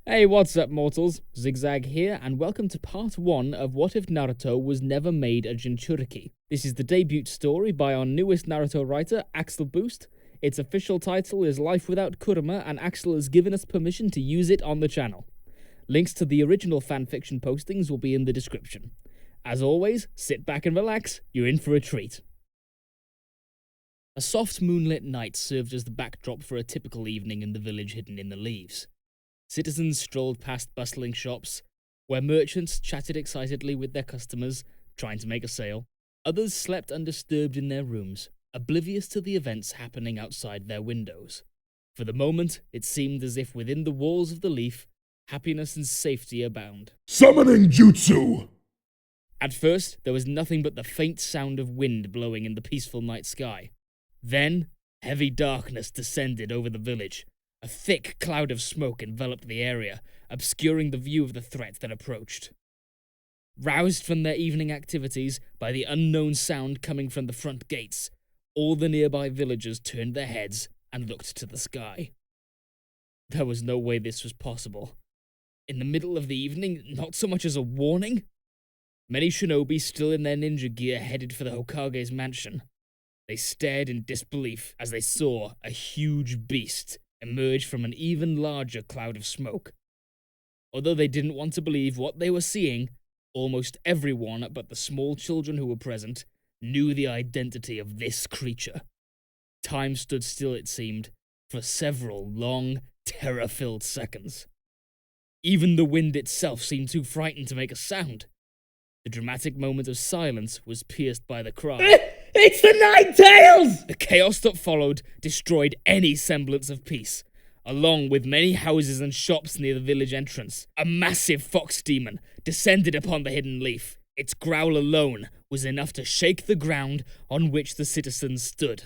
Hey, what's up, mortals? Zigzag here, and welcome to part 1 of What If Naruto Was Never Made a Jinchuriki. This is the debut story by our newest Naruto writer, AxleBoost. Its official title is Life Without Kurama, and Axel has given us permission to use it on the channel. Links to the original fanfiction postings will be in the description. As always, sit back and relax, you're in for a treat. A soft moonlit night served as the backdrop for a typical evening in the village hidden in the leaves. Citizens strolled past bustling shops, where merchants chatted excitedly with their customers, trying to make a sale. Others slept undisturbed in their rooms, oblivious to the events happening outside their windows. For the moment, it seemed as if within the walls of the leaf, happiness and safety abound. Summoning Jutsu! At first, there was nothing but the faint sound of wind blowing in the peaceful night sky. Then, heavy darkness descended over the village. A thick cloud of smoke enveloped the area, obscuring the view of the threat that approached. Roused from their evening activities by the unknown sound coming from the front gates, all the nearby villagers turned their heads and looked to the sky. There was no way this was possible. In the middle of the evening, not so much as a warning? Many shinobi still in their ninja gear headed for the Hokage's mansion. They stared in disbelief as they saw a huge beast emerge from an even larger cloud of smoke. Although they didn't want to believe what they were seeing, almost everyone but the small children who were present knew the identity of this creature. Time stood still, it seemed, for several long, terror-filled seconds. Even the wind itself seemed too frightened to make a sound. The dramatic moment of silence was pierced by the cry, "It's the Nine-Tails!" The chaos that followed destroyed any semblance of peace. Along with many houses and shops near the village entrance, a massive fox demon descended upon the hidden leaf. Its growl alone was enough to shake the ground on which the citizens stood.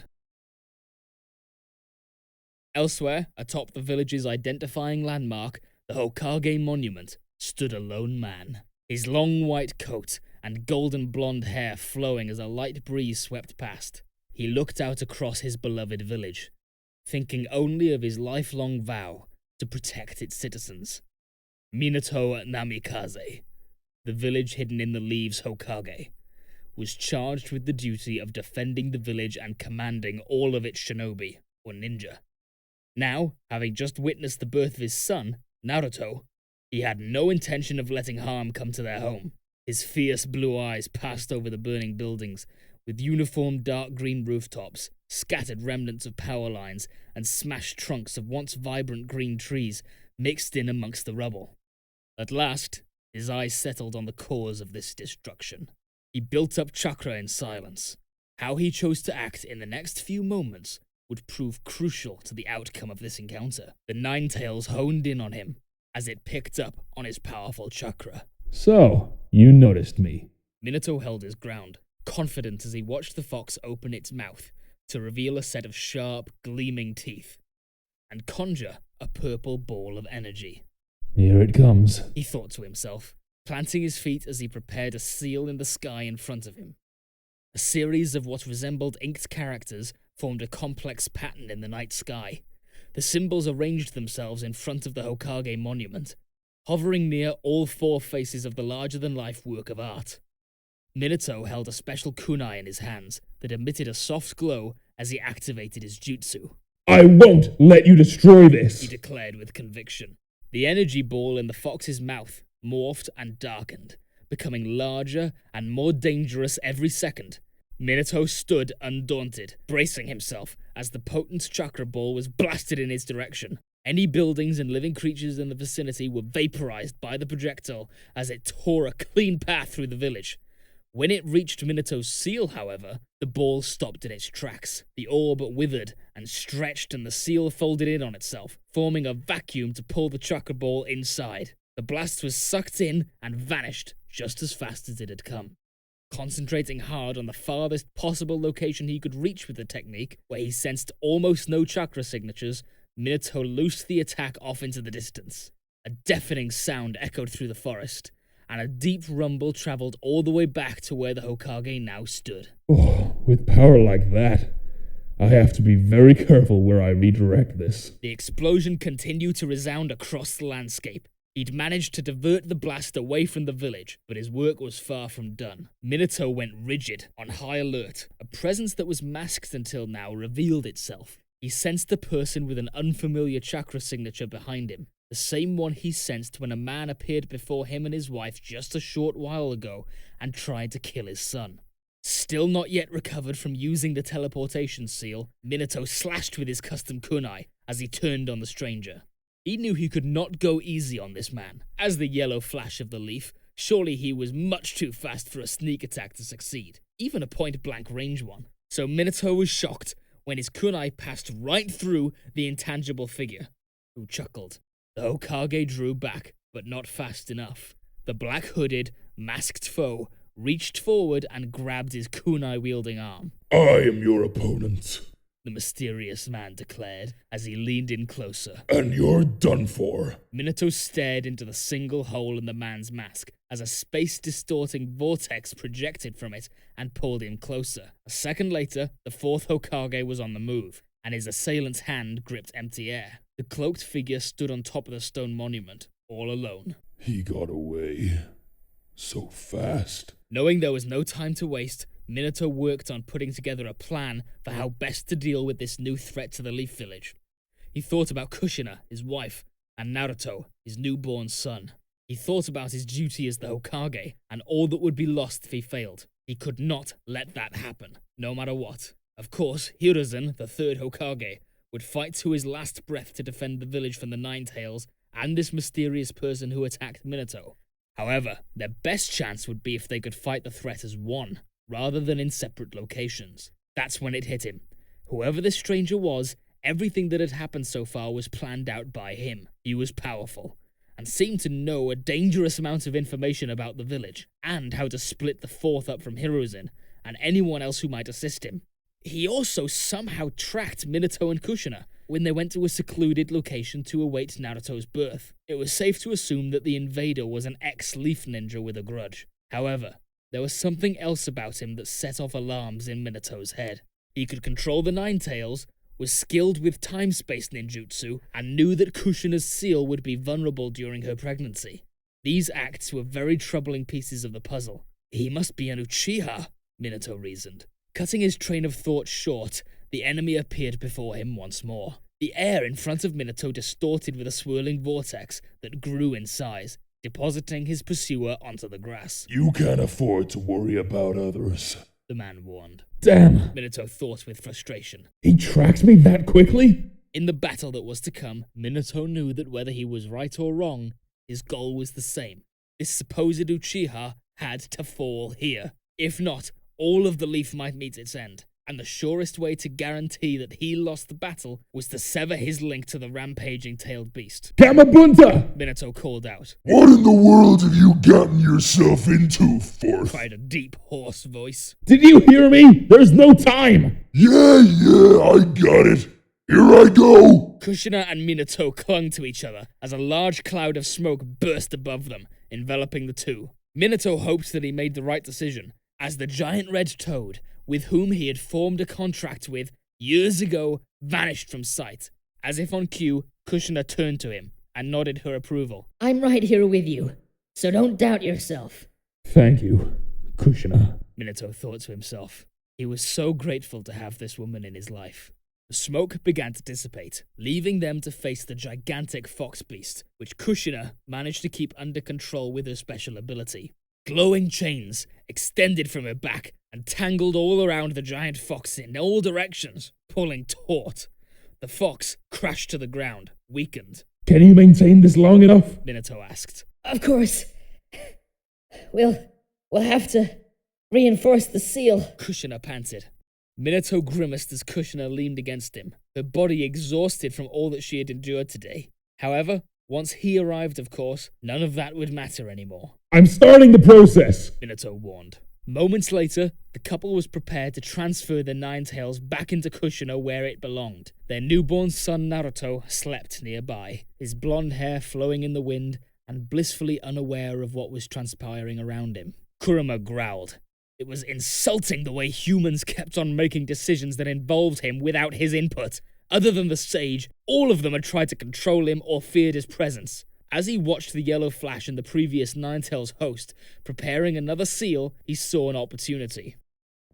Elsewhere, atop the village's identifying landmark, the Hokage Monument, stood a lone man. His long white coat and golden blonde hair flowing as a light breeze swept past. He looked out across his beloved village, thinking only of his lifelong vow to protect its citizens. Minato Namikaze, the village hidden in the leaves Hokage, was charged with the duty of defending the village and commanding all of its shinobi, or ninja. Now, having just witnessed the birth of his son, Naruto, he had no intention of letting harm come to their home. His fierce blue eyes passed over the burning buildings, with uniform dark green rooftops, scattered remnants of power lines, and smashed trunks of once vibrant green trees mixed in amongst the rubble. At last, his eyes settled on the cause of this destruction. He built up chakra in silence. How he chose to act in the next few moments would prove crucial to the outcome of this encounter. The Nine-Tails honed in on him as it picked up on his powerful chakra. So, you noticed me. Minato held his ground, confident as he watched the fox open its mouth to reveal a set of sharp, gleaming teeth, and conjure a purple ball of energy. Here it comes, He thought to himself, planting his feet as he prepared a seal in the sky in front of him. A series of what resembled inked characters formed a complex pattern in the night sky. The symbols arranged themselves in front of the Hokage monument, hovering near all four faces of the larger-than-life work of art. Minato held a special kunai in his hands that emitted a soft glow as he activated his jutsu. I won't let you destroy this! He declared with conviction. The energy ball in the fox's mouth morphed and darkened, becoming larger and more dangerous every second. Minato stood undaunted, bracing himself as the potent chakra ball was blasted in his direction. Any buildings and living creatures in the vicinity were vaporized by the projectile as it tore a clean path through the village. When it reached Minato's seal, however, the ball stopped in its tracks. The orb withered and stretched, and the seal folded in on itself, forming a vacuum to pull the chakra ball inside. The blast was sucked in and vanished just as fast as it had come. Concentrating hard on the farthest possible location he could reach with the technique, where he sensed almost no chakra signatures, Minato loosed the attack off into the distance. A deafening sound echoed through the forest, and a deep rumble traveled all the way back to where the Hokage now stood. Oh, with power like that, I have to be very careful where I redirect this. The explosion continued to resound across the landscape. He'd managed to divert the blast away from the village, but his work was far from done. Minato went rigid, on high alert. A presence that was masked until now revealed itself. He sensed a person with an unfamiliar chakra signature behind him, the same one he sensed when a man appeared before him and his wife just a short while ago and tried to kill his son. Still not yet recovered from using the teleportation seal, Minato slashed with his custom kunai as he turned on the stranger. He knew he could not go easy on this man. As the yellow flash of the leaf, surely he was much too fast for a sneak attack to succeed, even a point-blank range one. So Minato was shocked when his kunai passed right through the intangible figure, who chuckled. The Hokage drew back, but not fast enough. The black-hooded, masked foe reached forward and grabbed his kunai-wielding arm. I am your opponent. The mysterious man declared as he leaned in closer. And you're done for. Minato stared into the single hole in the man's mask as a space-distorting vortex projected from it and pulled him closer. A second later, the fourth Hokage was on the move, and his assailant's hand gripped empty air. The cloaked figure stood on top of the stone monument, all alone. He got away. So fast. Knowing there was no time to waste, Minato worked on putting together a plan for how best to deal with this new threat to the Leaf Village. He thought about Kushina, his wife, and Naruto, his newborn son. He thought about his duty as the Hokage, and all that would be lost if he failed. He could not let that happen, no matter what. Of course, Hiruzen, the third Hokage, would fight to his last breath to defend the village from the Nine-Tails and this mysterious person who attacked Minato. However, their best chance would be if they could fight the threat as one, rather than in separate locations. That's when it hit him. Whoever this stranger was, everything that had happened so far was planned out by him. He was powerful, and seemed to know a dangerous amount of information about the village, and how to split the fourth up from Hiruzen, and anyone else who might assist him. He also somehow tracked Minato and Kushina when they went to a secluded location to await Naruto's birth. It was safe to assume that the invader was an ex-Leaf Ninja with a grudge. However, there was something else about him that set off alarms in Minato's head. He could control the Nine-Tails, was skilled with time-space ninjutsu, and knew that Kushina's seal would be vulnerable during her pregnancy. These acts were very troubling pieces of the puzzle. He must be an Uchiha, Minato reasoned. Cutting his train of thought short, the enemy appeared before him once more. The air in front of Minato distorted with a swirling vortex that grew in size, depositing his pursuer onto the grass. You can't afford to worry about others, the man warned. Damn! Minato thought with frustration. He tracked me that quickly? In the battle that was to come, Minato knew that whether he was right or wrong, his goal was the same. This supposed Uchiha had to fall here. If not, all of the Leaf might meet its end, and the surest way to guarantee that he lost the battle was to sever his link to the rampaging tailed beast. Kamabunta! Minato called out. What in the world have you gotten yourself into, Fourth? Cried a deep, hoarse voice. Did you hear me? There's no time! Yeah, I got it. Here I go! Kushina and Minato clung to each other as a large cloud of smoke burst above them, enveloping the two. Minato hoped that he made the right decision, as the giant red toad, with whom he had formed a contract with years ago, vanished from sight. As if on cue, Kushina turned to him and nodded her approval. I'm right here with you, so don't doubt yourself. Thank you, Kushina, Minato thought to himself. He was so grateful to have this woman in his life. The smoke began to dissipate, leaving them to face the gigantic fox beast, which Kushina managed to keep under control with her special ability. Glowing chains extended from her back and tangled all around the giant fox in all directions, pulling taut. The fox crashed to the ground, weakened. Can you maintain this long enough? Minato asked. Of course. We'll have to reinforce the seal. Kushina panted. Minato grimaced as Kushina leaned against him, her body exhausted from all that she had endured today. However, once he arrived, of course, none of that would matter anymore. I'm starting the process, Minato warned. Moments later, the couple was prepared to transfer the Nine-Tails back into Kushina where it belonged. Their newborn son Naruto slept nearby, his blonde hair flowing in the wind and blissfully unaware of what was transpiring around him. Kurama growled. It was insulting the way humans kept on making decisions that involved him without his input. Other than the sage, all of them had tried to control him or feared his presence. As he watched the yellow flash and the previous Ninetales host preparing another seal, he saw an opportunity.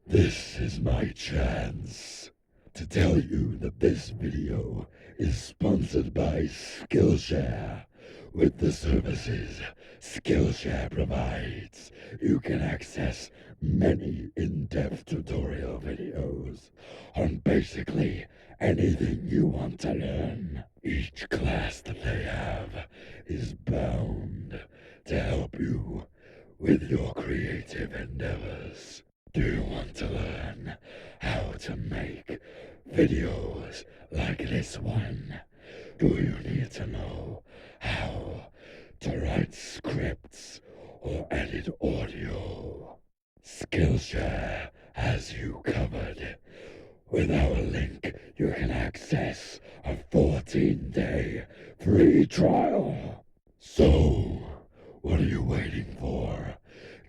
This is my chance to tell you that this video is sponsored by Skillshare. With the services Skillshare provides, you can access many in-depth tutorial videos on basically anything you want to learn. Each class that they have is bound to help you with your creative endeavors. Do you want to learn how to make videos like this one? Do you need to know how to write scripts or edit audio? Skillshare has you covered. With our link, you can access a 14-day free trial. So, what are you waiting for?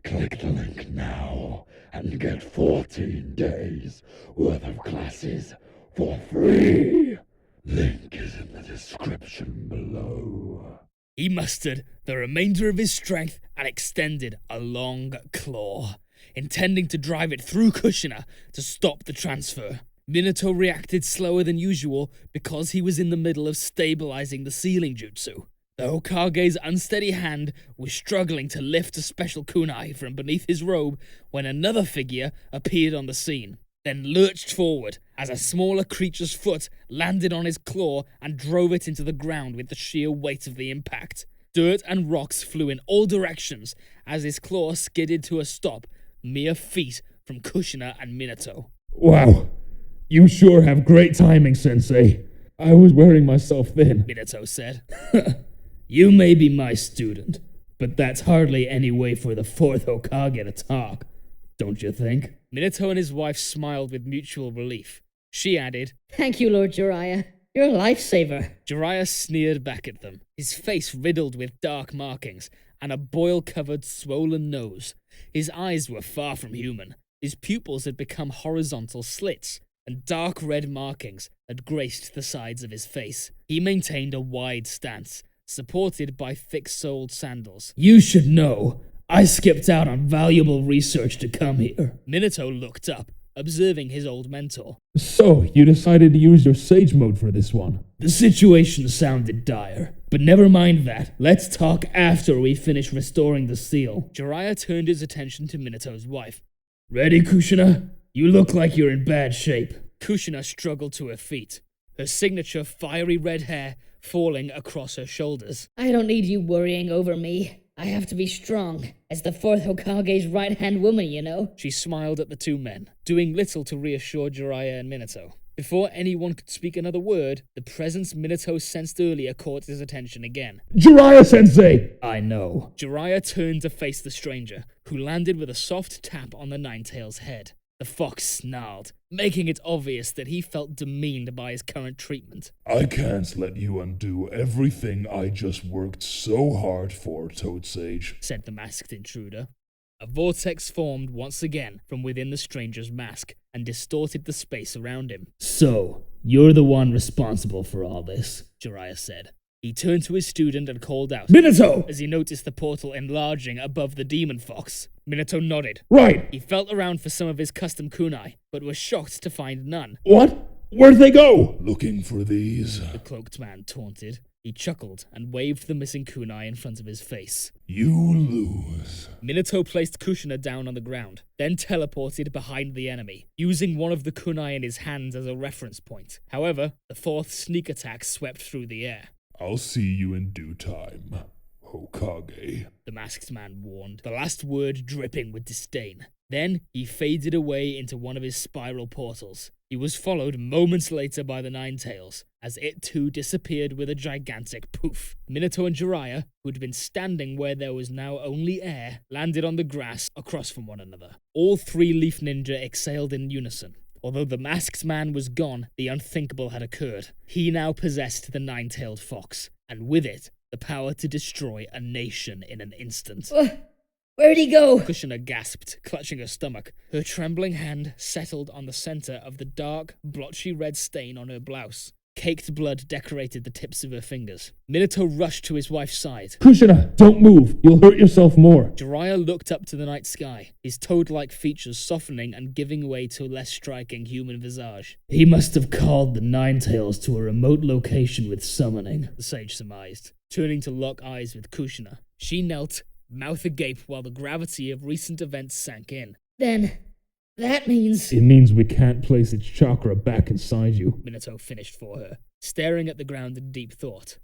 Click the link now and get 14 days worth of classes for free. Link is in the description below. He mustered the remainder of his strength and extended a long claw, intending to drive it through Kushina to stop the transfer. Minato reacted slower than usual because he was in the middle of stabilizing the sealing jutsu. The Hokage's unsteady hand was struggling to lift a special kunai from beneath his robe when another figure appeared on the scene, then lurched forward as a smaller creature's foot landed on his claw and drove it into the ground with the sheer weight of the impact. Dirt and rocks flew in all directions as his claw skidded to a stop mere feet from Kushina and Minato. Wow, you sure have great timing, Sensei. I was wearing myself thin. Minato said. You may be my student, but that's hardly any way for the fourth Hokage to talk, don't you think? Minato and his wife smiled with mutual relief. She added, Thank you, Lord Jiraiya. You're a lifesaver. Jiraiya sneered back at them, his face riddled with dark markings and a boil-covered, swollen nose. His eyes were far from human. His pupils had become horizontal slits, and dark red markings had graced the sides of his face. He maintained a wide stance, supported by thick-soled sandals. You should know, I skipped out on valuable research to come here. Minato looked up, observing his old mentor. So, you decided to use your sage mode for this one? The situation sounded dire, but never mind that. Let's talk after we finish restoring the seal. Jiraiya turned his attention to Minato's wife. Ready, Kushina? You look like you're in bad shape. Kushina struggled to her feet, her signature fiery red hair falling across her shoulders. I don't need you worrying over me. I have to be strong, as the fourth Hokage's right-hand woman, you know. She smiled at the two men, doing little to reassure Jiraiya and Minato. Before anyone could speak another word, the presence Minato sensed earlier caught his attention again. Jiraiya-sensei! I know. Jiraiya turned to face the stranger, who landed with a soft tap on the Ninetales' head. The fox snarled, making it obvious that he felt demeaned by his current treatment. I can't let you undo everything I just worked so hard for, Toad Sage, said the masked intruder. A vortex formed once again from within the stranger's mask and distorted the space around him. So, you're the one responsible for all this, Jiraiya said. He turned to his student and called out, Minato! As he noticed the portal enlarging above the demon fox. Minato nodded. Right! He felt around for some of his custom kunai, but was shocked to find none. What? Where'd they go? Looking for these. The cloaked man taunted. He chuckled and waved the missing kunai in front of his face. You lose. Minato placed Kushina down on the ground, then teleported behind the enemy, using one of the kunai in his hands as a reference point. However, the fourth sneak attack swept through the air. I'll see you in due time, Hokage, the masked man warned, the last word dripping with disdain. Then he faded away into one of his spiral portals. He was followed moments later by the Ninetales, as it too disappeared with a gigantic poof. Minato and Jiraiya, who had been standing where there was now only air, landed on the grass across from one another. All three Leaf Ninja exhaled in unison. Although the masked man was gone, the unthinkable had occurred. He now possessed the nine-tailed fox, and with it, the power to destroy a nation in an instant. Where'd he go? Kushina gasped, clutching her stomach. Her trembling hand settled on the center of the dark, blotchy red stain on her blouse. Caked blood decorated the tips of her fingers. Minato rushed to his wife's side. Kushina, don't move. You'll hurt yourself more. Jiraiya looked up to the night sky, his toad-like features softening and giving way to a less striking human visage. He must have called the Ninetales to a remote location with summoning, the sage surmised, turning to lock eyes with Kushina. She knelt, mouth agape while the gravity of recent events sank in. Then, that means... It means we can't place its chakra back inside you. Minato finished for her, staring at the ground in deep thought.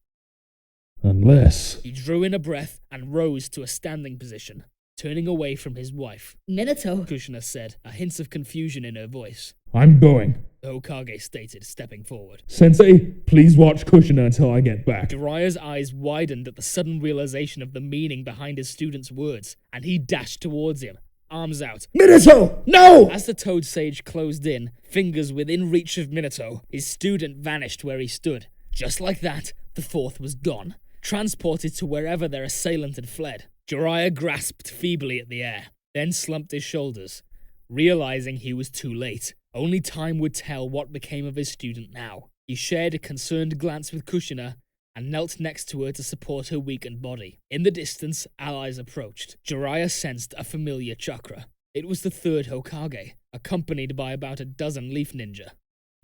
Unless... He drew in a breath and rose to a standing position, turning away from his wife. Minato, Kushina said, a hint of confusion in her voice. I'm going. The Hokage stated, stepping forward. Sensei, please watch Kushina until I get back. Jiraiya's eyes widened at the sudden realization of the meaning behind his student's words, and he dashed towards him, arms out. Minato, no! As the Toad Sage closed in, fingers within reach of Minato, his student vanished where he stood. Just like that, the fourth was gone, transported to wherever their assailant had fled. Jiraiya grasped feebly at the air, then slumped his shoulders, realizing he was too late. Only time would tell what became of his student now. He shared a concerned glance with Kushina and knelt next to her to support her weakened body. In the distance, allies approached. Jiraiya sensed a familiar chakra. It was the third Hokage, accompanied by about a dozen leaf ninja.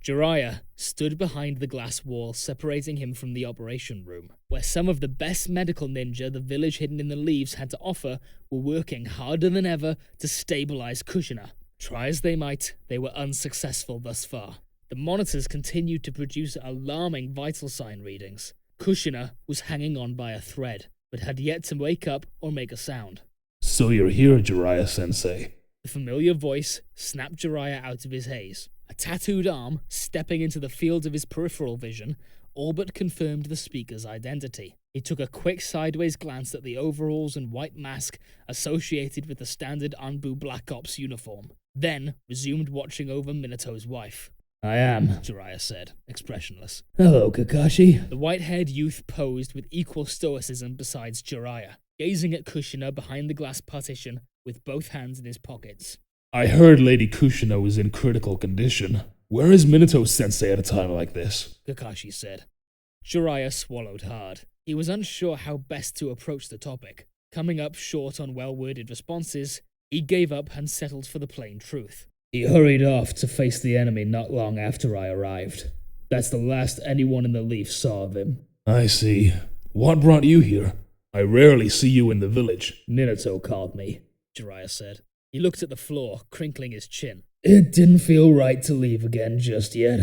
Jiraiya stood behind the glass wall separating him from the operation room, where some of the best medical ninja the village hidden in the leaves had to offer were working harder than ever to stabilize Kushina. Try as they might, they were unsuccessful thus far. The monitors continued to produce alarming vital sign readings. Kushina was hanging on by a thread, but had yet to wake up or make a sound. So you're here, Jiraiya-sensei. The familiar voice snapped Jiraiya out of his haze. A tattooed arm, stepping into the field of his peripheral vision, all but confirmed the speaker's identity. He took a quick sideways glance at the overalls and white mask associated with the standard Anbu Black Ops uniform, then resumed watching over Minato's wife. I am, Jiraiya said, expressionless. Hello, Kakashi. The white-haired youth posed with equal stoicism beside Jiraiya, gazing at Kushina behind the glass partition with both hands in his pockets. I heard Lady Kushina was in critical condition. Where is Minato-sensei at a time like this? Kakashi said. Jiraiya swallowed hard. He was unsure how best to approach the topic. Coming up short on well-worded responses, he gave up and settled for the plain truth. He hurried off to face the enemy not long after I arrived. That's the last anyone in the Leaf saw of him. I see. What brought you here? I rarely see you in the village. Minato called me, Jiraiya said. He looked at the floor, crinkling his chin. It didn't feel right to leave again just yet.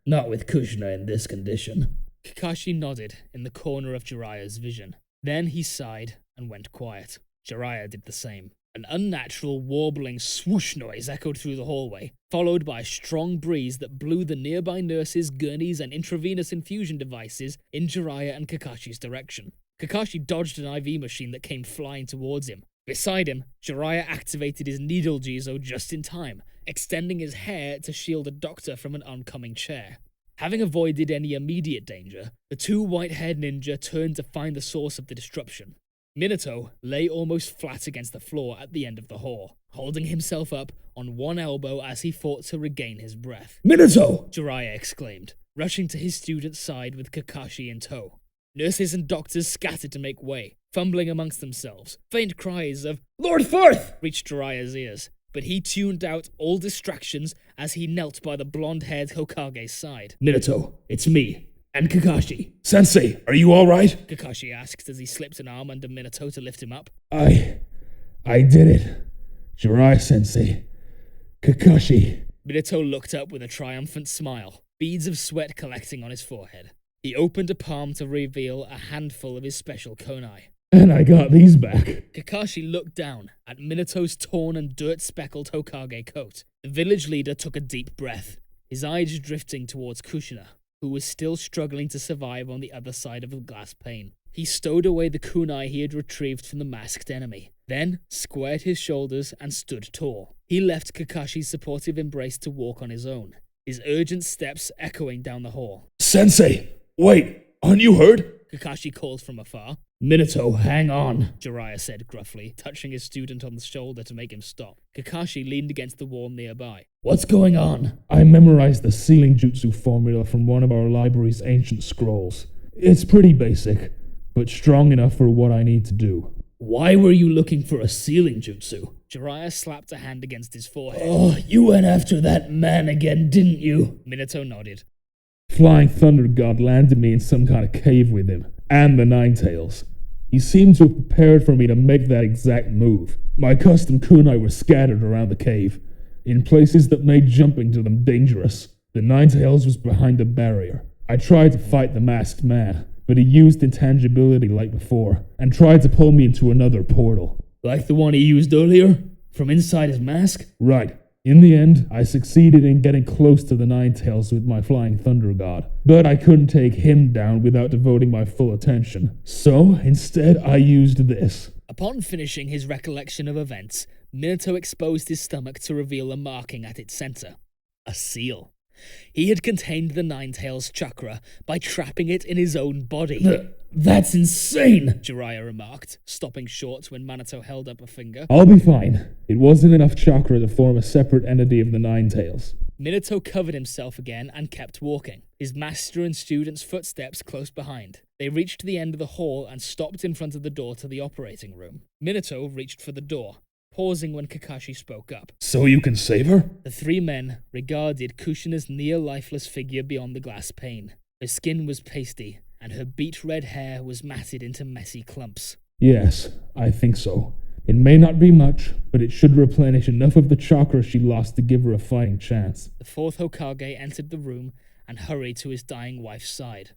Not with Kushina in this condition. Kakashi nodded in the corner of Jiraiya's vision. Then he sighed and went quiet. Jiraiya did the same. An unnatural, warbling swoosh noise echoed through the hallway, followed by a strong breeze that blew the nearby nurses, gurneys, and intravenous infusion devices in Jiraiya and Kakashi's direction. Kakashi dodged an IV machine that came flying towards him. Beside him, Jiraiya activated his needle Jizo just in time, extending his hair to shield a doctor from an oncoming chair. Having avoided any immediate danger, the two white-haired ninja turned to find the source of the disruption. Minato lay almost flat against the floor at the end of the hall, holding himself up on one elbow as he fought to regain his breath. Minato! Jiraiya exclaimed, rushing to his student's side with Kakashi in tow. Nurses and doctors scattered to make way, fumbling amongst themselves. Faint cries of, "Lord Firth!" reached Jiraiya's ears, but he tuned out all distractions as he knelt by the blonde-haired Hokage's side. Minato, it's me. And Kakashi. Sensei, are you alright? Kakashi asked as he slipped an arm under Minato to lift him up. I did it. Jiraiya-sensei. Kakashi. Minato looked up with a triumphant smile, beads of sweat collecting on his forehead. He opened a palm to reveal a handful of his special kunai. And I got these back. Kakashi looked down at Minato's torn and dirt-speckled Hokage coat. The village leader took a deep breath, his eyes drifting towards Kushina, who was still struggling to survive on the other side of the glass pane. He stowed away the kunai he had retrieved from the masked enemy, then squared his shoulders and stood tall. He left Kakashi's supportive embrace to walk on his own, his urgent steps echoing down the hall. Sensei, wait, aren't you hurt? Kakashi called from afar. Minato, hang on. Jiraiya said gruffly, touching his student on the shoulder to make him stop. Kakashi leaned against the wall nearby. What's going on? I memorized the sealing jutsu formula from one of our library's ancient scrolls. It's pretty basic, but strong enough for what I need to do. Why were you looking for a sealing jutsu? Jiraiya slapped a hand against his forehead. Oh, you went after that man again, didn't you? Minato nodded. Flying Thunder God landed me in some kind of cave with him, and the Nine Tails. He seemed to have prepared for me to make that exact move. My custom kunai were scattered around the cave, in places that made jumping to them dangerous. The Nine Tails was behind a barrier. I tried to fight the masked man, but he used intangibility like before, and tried to pull me into another portal. Like the one he used earlier? From inside his mask? Right. In the end, I succeeded in getting close to the Nine Tails with my Flying Thunder God, but I couldn't take him down without devoting my full attention. So, instead, I used this. Upon finishing his recollection of events, Minato exposed his stomach to reveal a marking at its center. A seal. He had contained the Nine Tails chakra by trapping it in his own body. That's insane! Jiraiya remarked, stopping short when Minato held up a finger. I'll be fine. It wasn't enough chakra to form a separate entity of the Nine Tails. Minato covered himself again and kept walking, his master and student's footsteps close behind. They reached the end of the hall and stopped in front of the door to the operating room. Minato reached for the door, pausing when Kakashi spoke up. So you can save her? The three men regarded Kushina's near-lifeless figure beyond the glass pane. Her skin was pasty, and her beet-red hair was matted into messy clumps. Yes, I think so. It may not be much, but it should replenish enough of the chakra she lost to give her a fighting chance. The fourth Hokage entered the room and hurried to his dying wife's side.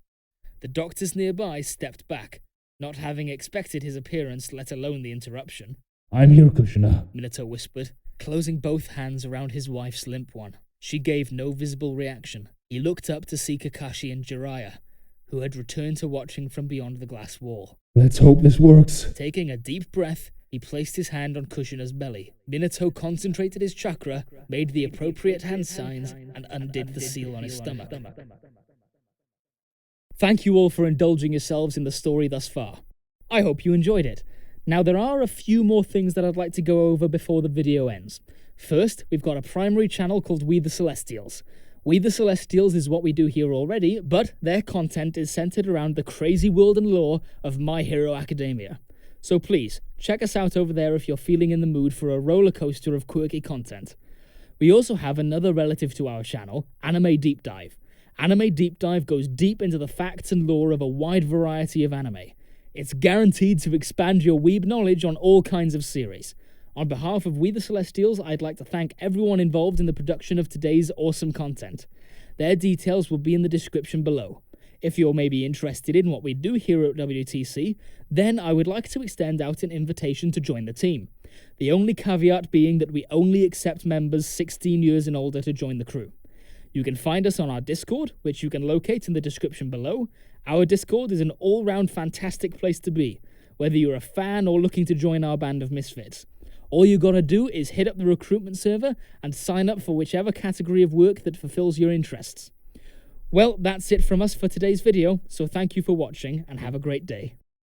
The doctors nearby stepped back, not having expected his appearance, let alone the interruption. I'm here, Kushina, Minato whispered, closing both hands around his wife's limp one. She gave no visible reaction. He looked up to see Kakashi and Jiraiya, who had returned to watching from beyond the glass wall. Let's hope this works. Taking a deep breath, he placed his hand on Kushina's belly. Minato concentrated his chakra, made the appropriate hand signs, and undid the seal on his stomach. Thank you all for indulging yourselves in the story thus far. I hope you enjoyed it. Now, there are a few more things that I'd like to go over before the video ends. First, we've got a primary channel called We the Celestials. We the Celestials is what we do here already, but their content is centered around the crazy world and lore of My Hero Academia. So please, check us out over there if you're feeling in the mood for a roller coaster of quirky content. We also have another relative to our channel, Anime Deep Dive. Anime Deep Dive goes deep into the facts and lore of a wide variety of anime. It's guaranteed to expand your weeb knowledge on all kinds of series. On behalf of We the Celestials, I'd like to thank everyone involved in the production of today's awesome content. Their details will be in the description below. If you're maybe interested in what we do here at WTC, then I would like to extend out an invitation to join the team. The only caveat being that we only accept members 16 years and older to join the crew. You can find us on our Discord, which you can locate in the description below. Our Discord is an all-round fantastic place to be, whether you're a fan or looking to join our band of misfits. All you gotta do is hit up the recruitment server and sign up for whichever category of work that fulfills your interests. Well, that's it from us for today's video, so thank you for watching and have a great day.